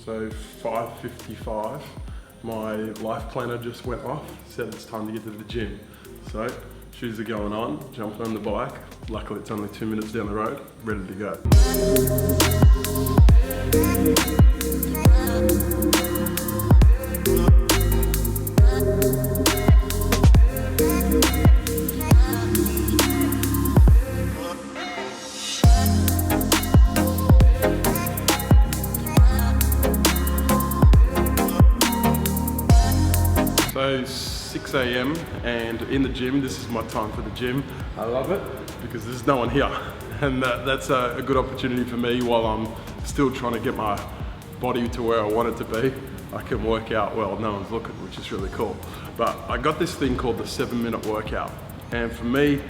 So 5:55, my life planner just went off, said it's time to get to the gym. So shoes are going on, jumping on the bike. Luckily it's only 2 minutes down the road, ready to go. So 6 AM and in the gym, this is my time for the gym. I love it because there's no one here. And that's a good opportunity for me while I'm still trying to get my body to where I want it to be. I can work out well, no one's looking, which is really cool. But I got this thing called the 7-minute workout. And for me,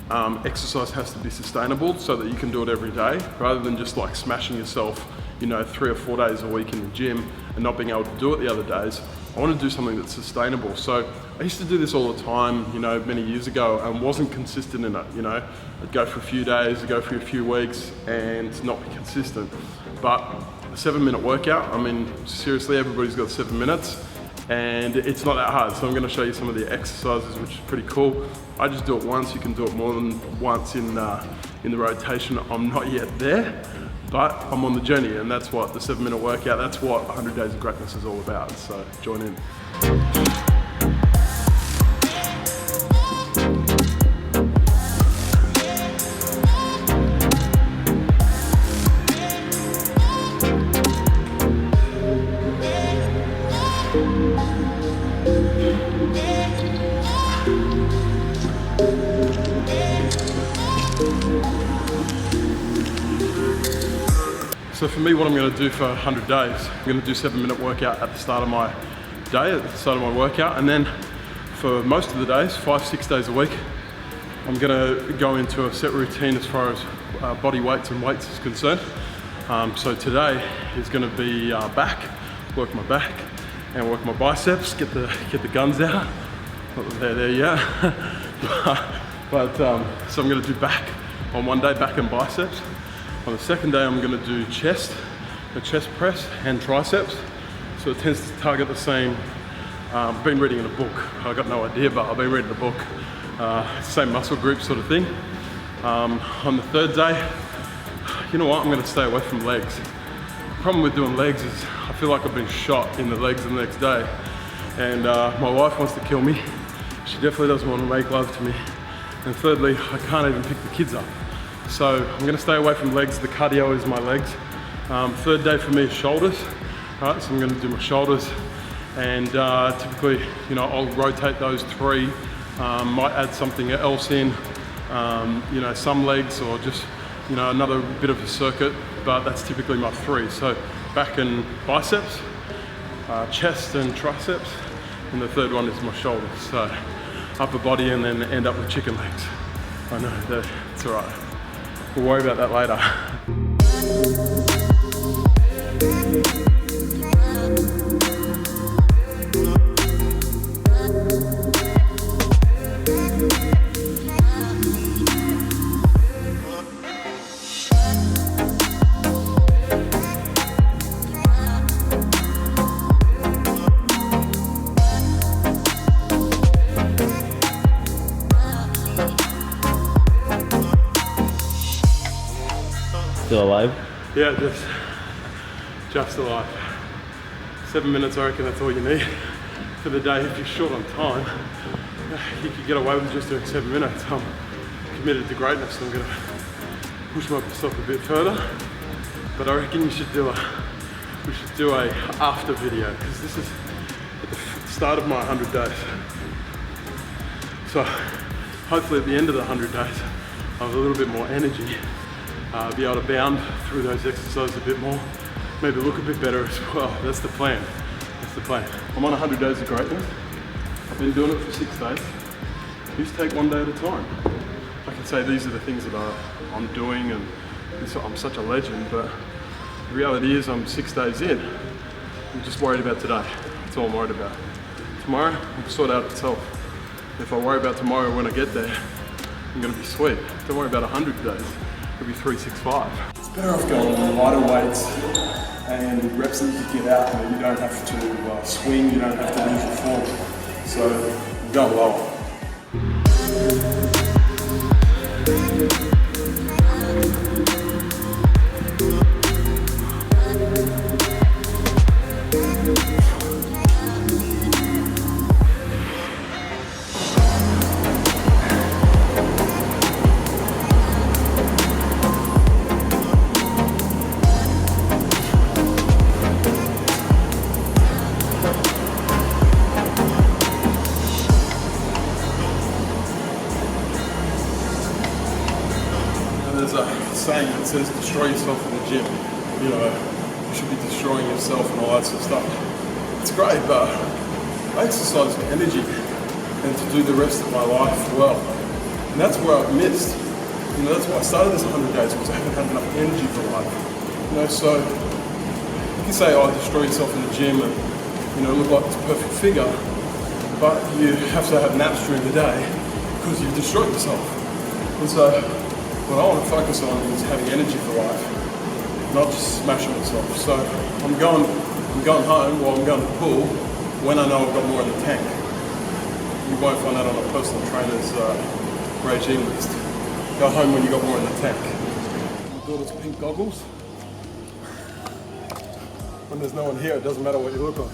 exercise has to be sustainable so that you can do it every day, rather than just like smashing yourself, 3 or 4 days a week in the gym and not being able to do it the other days. I want to do something that's sustainable. So I used to do this all the time, many years ago, and wasn't consistent in it. I'd go for a few days, I'd go for a few weeks and not be consistent. But a 7-minute workout, seriously, everybody's got 7 minutes and it's not that hard. So I'm going to show you some of the exercises, which is pretty cool. I just do it once. You can do it more than once in the rotation. I'm not yet there, but I'm on the journey, and that's what the 7-minute workout, that's what 100 Days of Greatness is all about. So join in. So for me, what I'm going to do for 100 days, I'm going to do 7-minute workout at the start of my day, at the start of my workout, and then for most of the days, 5-6 days a week, I'm going to go into a set routine as far as body weights and weights is concerned. So today is going to be back, work my back and work my biceps, get the guns out. Not that they're there yet. So I'm going to do back on one day, back and biceps. On the second day, I'm going to do chest, a chest press and triceps. So it tends to target the same. I've been reading in a book. I got no idea, but I've been reading a book. Same muscle group sort of thing. On the third day, you know what? I'm going to stay away from legs. The problem with doing legs is I feel like I've been shot in the legs the next day. And my wife wants to kill me. She definitely doesn't want to make love to me. And thirdly, I can't even pick the kids up. So I'm going to stay away from legs. The cardio is my legs. Third day for me is shoulders. Right, so I'm going to do my shoulders, and typically, I'll rotate those 3. Might add something else in, some legs or just, another bit of a circuit. But that's typically my 3. So back and biceps, chest and triceps, and the third one is my shoulders. So upper body, and then end up with chicken legs. I know, it's all right. We'll worry about that later. Still alive? Yeah, just alive. 7 minutes, I reckon that's all you need for the day. If you're short on time, you could get away with just doing 7 minutes. I'm committed to greatness, so I'm gonna push myself a bit further. But I reckon we should do a after video, because this is at the start of my 100 days. So hopefully at the end of the 100 days, I'll have a little bit more energy. Be able to bound through those exercises a bit more, maybe look a bit better as well. That's the plan. That's the plan. I'm on 100 Days of Greatness. I've been doing it for 6 days. Just take one day at a time. I can say these are the things that I'm doing, and I'm such a legend, but the reality is I'm 6 days in. I'm just worried about today. That's all I'm worried about. Tomorrow will sort out itself. If I worry about tomorrow when I get there, I'm gonna be sweet. Don't worry about 100 days. It'll be 365. It's better off going on lighter weights and with reps that you can get out, you don't have to swing, you don't have to lose your form. So I'm going lower. There's a saying that says destroy yourself in the gym. You know, you should be destroying yourself and all that sort of stuff. It's great, but I exercise for energy and to do the rest of my life well. And that's where I've missed. You know, that's why I started this 100 days, because I haven't had enough energy for life. You know, so you can say, oh, destroy yourself in the gym and, you know, look like this perfect figure, but you have to have naps during the day because you've destroyed yourself. And so what I want to focus on is having energy for life, not just smashing myself. So I'm going home, or I'm going to the pool when I know I've got more in the tank. You won't find that on a personal trainer's regime list. Go home when you got more in the tank. My daughter's pink goggles. When there's no one here, it doesn't matter what you look like.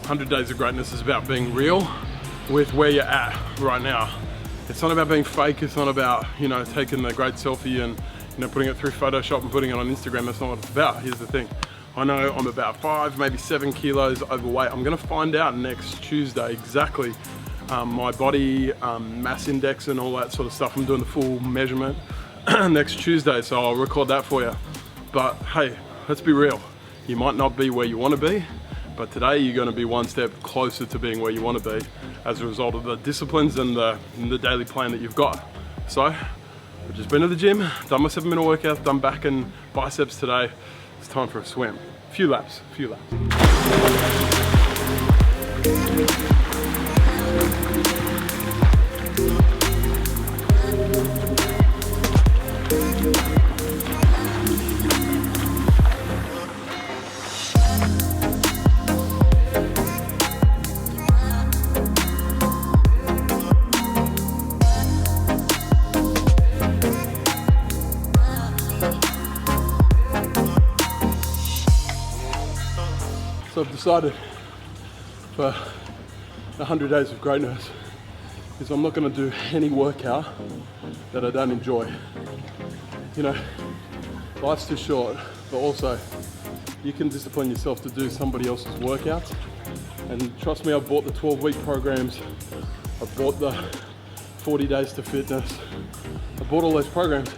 100 Days of Greatness is about being real with where you're at right now. It's not about being fake, it's not about, you know, taking the great selfie and, you know, putting it through Photoshop and putting it on Instagram. That's not what it's about. Here's the thing. I know I'm about 5, maybe 7 kilos overweight. I'm gonna find out next Tuesday exactly my body mass index and all that sort of stuff. I'm doing the full measurement next Tuesday, so I'll record that for you. But hey, let's be real. You might not be where you wanna be, but today you're going to be one step closer to being where you want to be as a result of the disciplines and the daily plan that you've got. So I've just been to the gym, done my 7-minute workout, done back and biceps today. It's time for a swim. Few laps. So I've decided for 100 Days of Greatness is I'm not going to do any workout that I don't enjoy. You know, life's too short, but also you can discipline yourself to do somebody else's workouts. And trust me, I've bought the 12-week programs, I've bought the 40 Days to Fitness, I bought all those programs.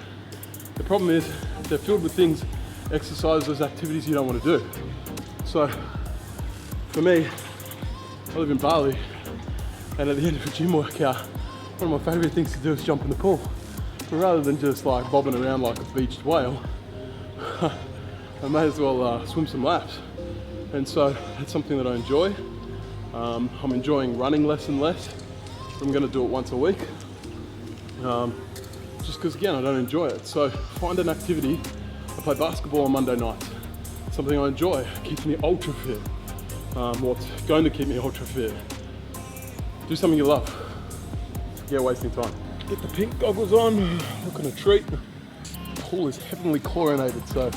The problem is they're filled with things, exercises, activities you don't want to do. So for me, I live in Bali, and at the end of a gym workout, one of my favourite things to do is jump in the pool. But rather than just like bobbing around like a beached whale, I may as well swim some laps. And so that's something that I enjoy. I'm enjoying running less and less. I'm going to do it once a week, just because again I don't enjoy it. So find an activity. I play basketball on Monday nights. Something I enjoy, keeps me ultra fit. What's going to keep me ultra fit? Do something you love. Yeah, wasting time. Get the pink goggles on, looking a treat. The pool is heavily chlorinated, so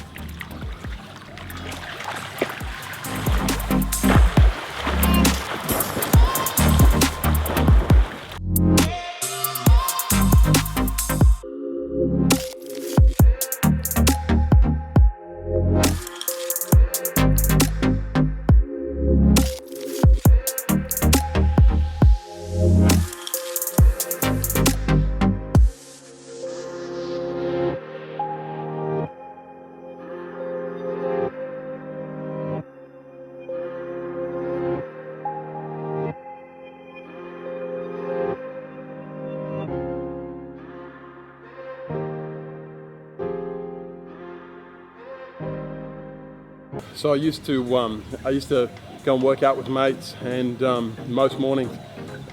I used to go and work out with mates, and most mornings,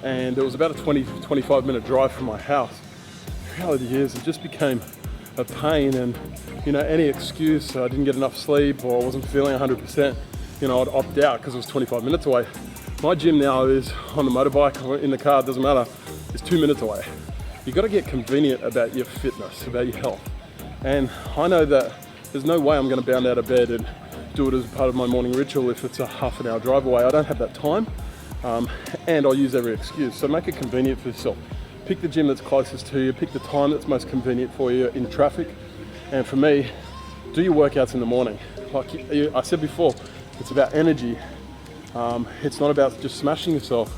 and it was about a 20-25 minute drive from my house. The reality is it just became of pain, and you know, any excuse, I didn't get enough sleep or I wasn't feeling 100%, you know, I'd opt out because it was 25 minutes away. My gym now is on the motorbike or in the car, it doesn't matter, it's 2 minutes away. You've got to get convenient about your fitness, about your health. And I know that there's no way I'm going to bound out of bed and do it as part of my morning ritual if it's a half an hour drive away. I don't have that time, and I'll use every excuse. So make it convenient for yourself. Pick the gym that's closest to you, pick the time that's most convenient for you in traffic. And for me, do your workouts in the morning. Like I said before, it's about energy. It's not about just smashing yourself.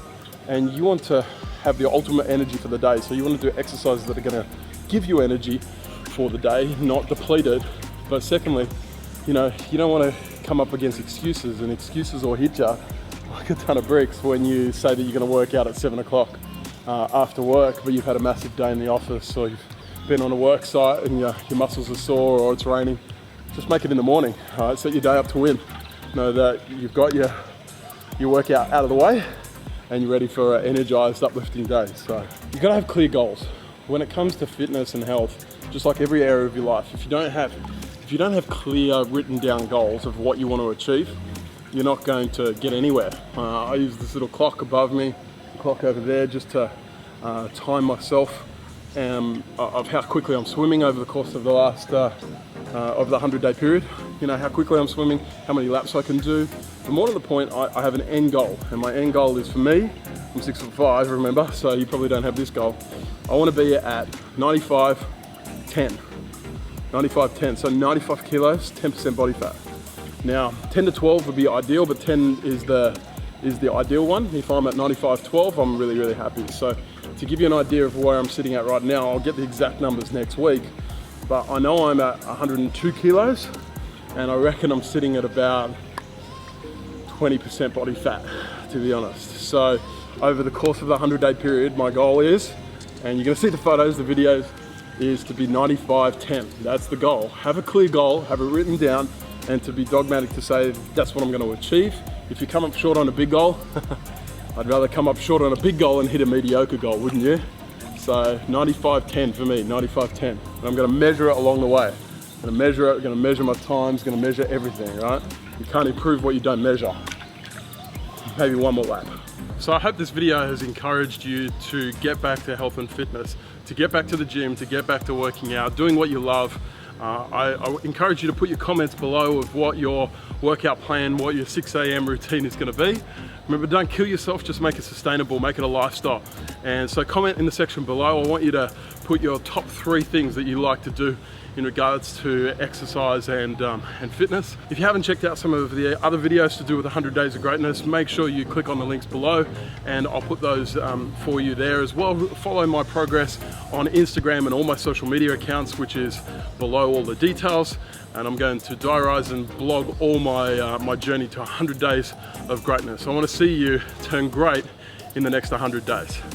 And you want to have the ultimate energy for the day. So you want to do exercises that are going to give you energy for the day, not deplete it. But secondly, you know, you don't want to come up against excuses, and excuses will hit you like a ton of bricks when you say that you're going to work out at 7 o'clock after work, but you've had a massive day in the office, or you've been on a work site and your muscles are sore, or it's raining. Just make it in the morning. Set your day up to win. Know that you've got your workout out of the way and you're ready for an energized, uplifting day. So you've got to have clear goals. When it comes to fitness and health, just like every area of your life, if you don't have clear written down goals of what you want to achieve, you're not going to get anywhere. I use this little clock above me, clock over there, just to time myself of how quickly I'm swimming over the course of the last of the 100-day period. You know, how quickly I'm swimming, how many laps I can do. But more to the point, I have an end goal, and my end goal is, for me, I'm 6'5", remember, so you probably don't have this goal. I want to be at 95-10. 95-10, so 95 kilos, 10% body fat. Now, 10 to 12 would be ideal, but 10 is the ideal one. If I'm at 95-12, I'm really, really happy. So to give you an idea of where I'm sitting at right now, I'll get the exact numbers next week, but I know I'm at 102 kilos, and I reckon I'm sitting at about 20% body fat, to be honest. So over the course of the 100-day period, my goal is, and you're gonna see the photos, the videos, is to be 95-10. That's the goal. Have a clear goal, have it written down, and to be dogmatic to say that's what I'm going to achieve. If you come up short on a big goal, I'd rather come up short on a big goal and hit a mediocre goal, wouldn't you? So 95-10 for me, 95-10. And I'm going to measure it along the way. I'm going to measure it, going to measure my times, going to measure everything, right? You can't improve what you don't measure. Maybe one more lap. So I hope this video has encouraged you to get back to health and fitness, to get back to the gym, to get back to working out, doing what you love. I encourage you to put your comments below of what your workout plan, what your 6 a.m. routine is going to be. Remember, don't kill yourself, just make it sustainable, make it a lifestyle. And so comment in the section below. I want you to put your top 3 things that you like to do in regards to exercise and fitness. If you haven't checked out some of the other videos to do with 100 Days of Greatness, make sure you click on the links below, and I'll put those for you there as well. Follow my progress on Instagram and all my social media accounts, which is below all the details. And I'm going to diarize and blog all my my journey to 100 Days of Greatness. I want to see you turn great in the next 100 days.